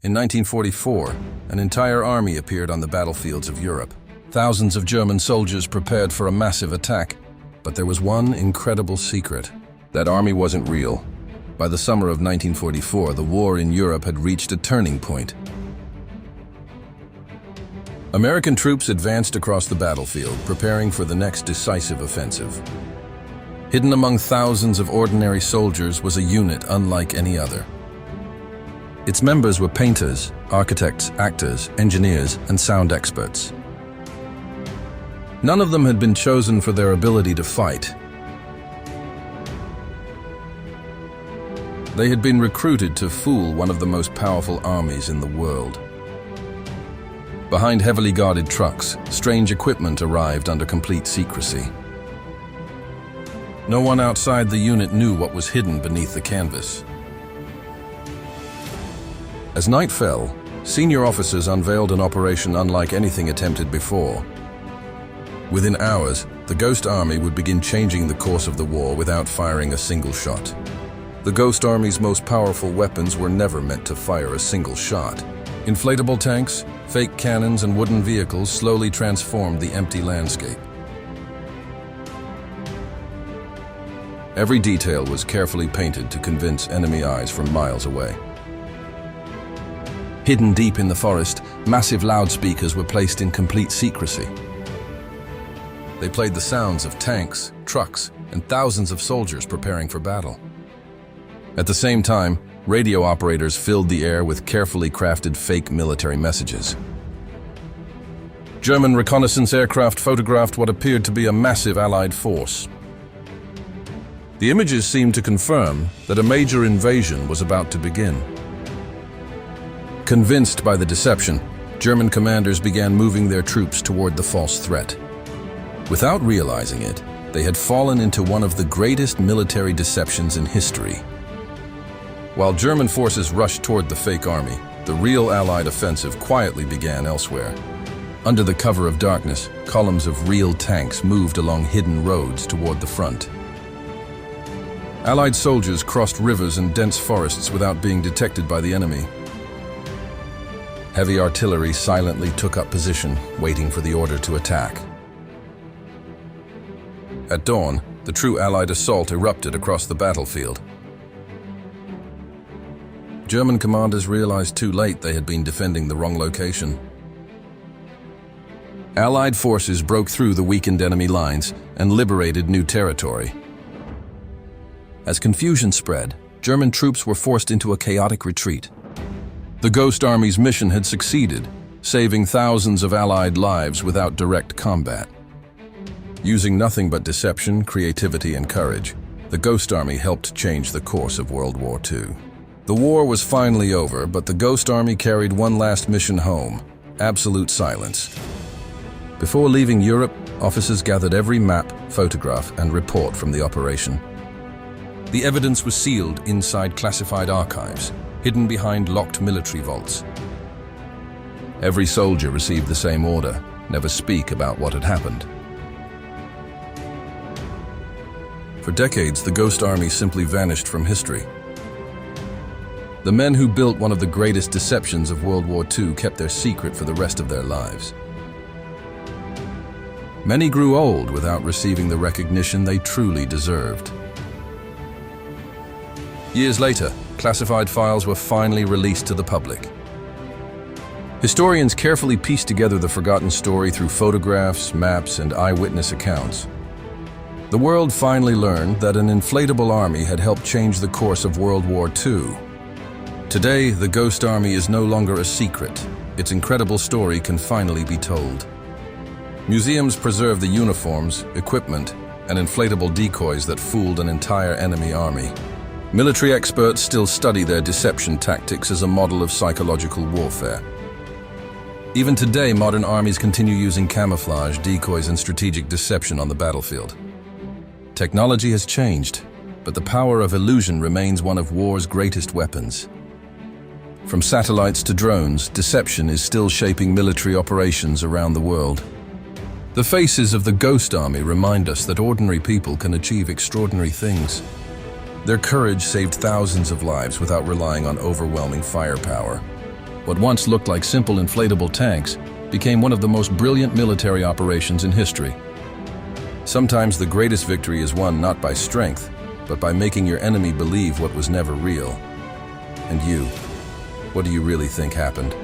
In 1944, an entire army appeared on the battlefields of Europe. Thousands of German soldiers prepared for a massive attack, but there was one incredible secret. That army wasn't real. By the summer of 1944, the war in Europe had reached a turning point. American troops advanced across the battlefield, preparing for the next decisive offensive. Hidden among thousands of ordinary soldiers was a unit unlike any other. Its members were painters, architects, actors, engineers, and sound experts. None of them had been chosen for their ability to fight. They had been recruited to fool one of the most powerful armies in the world. Behind heavily guarded trucks, strange equipment arrived under complete secrecy. No one outside the unit knew what was hidden beneath the canvas. As night fell, senior officers unveiled an operation unlike anything attempted before. Within hours, the Ghost Army would begin changing the course of the war without firing a single shot. The Ghost Army's most powerful weapons were never meant to fire a single shot. Inflatable tanks, fake cannons, and wooden vehicles slowly transformed the empty landscape. Every detail was carefully painted to convince enemy eyes from miles away. Hidden deep in the forest, massive loudspeakers were placed in complete secrecy. They played the sounds of tanks, trucks, and thousands of soldiers preparing for battle. At the same time, radio operators filled the air with carefully crafted fake military messages. German reconnaissance aircraft photographed what appeared to be a massive Allied force. The images seemed to confirm that a major invasion was about to begin. Convinced by the deception, German commanders began moving their troops toward the false threat. Without realizing it, they had fallen into one of the greatest military deceptions in history. While German forces rushed toward the fake army, the real Allied offensive quietly began elsewhere. Under the cover of darkness, columns of real tanks moved along hidden roads toward the front. Allied soldiers crossed rivers and dense forests without being detected by the enemy. Heavy artillery silently took up position, waiting for the order to attack. At dawn, the true Allied assault erupted across the battlefield. German commanders realized too late they had been defending the wrong location. Allied forces broke through the weakened enemy lines and liberated new territory. As confusion spread, German troops were forced into a chaotic retreat. The Ghost Army's mission had succeeded, saving thousands of Allied lives without direct combat. Using nothing but deception, creativity, and courage, the Ghost Army helped change the course of World War II. The war was finally over, but the Ghost Army carried one last mission home: absolute silence. Before leaving Europe, officers gathered every map, photograph, and report from the operation. The evidence was sealed inside classified archives, hidden behind locked military vaults. Every soldier received the same order: never speak about what had happened. For decades, the Ghost Army simply vanished from history. The men who built one of the greatest deceptions of World War II kept their secret for the rest of their lives. Many grew old without receiving the recognition they truly deserved. Years later, classified files were finally released to the public. Historians carefully pieced together the forgotten story through photographs, maps, and eyewitness accounts. The world finally learned that an inflatable army had helped change the course of World War II. Today, the Ghost Army is no longer a secret. Its incredible story can finally be told. Museums preserve the uniforms, equipment, and inflatable decoys that fooled an entire enemy army. Military experts still study their deception tactics as a model of psychological warfare. Even today, modern armies continue using camouflage, decoys, and strategic deception on the battlefield. Technology has changed, but the power of illusion remains one of war's greatest weapons. From satellites to drones, deception is still shaping military operations around the world. The faces of the Ghost Army remind us that ordinary people can achieve extraordinary things. Their courage saved thousands of lives without relying on overwhelming firepower. What once looked like simple inflatable tanks became one of the most brilliant military operations in history. Sometimes the greatest victory is won not by strength, but by making your enemy believe what was never real. And you, what do you really think happened?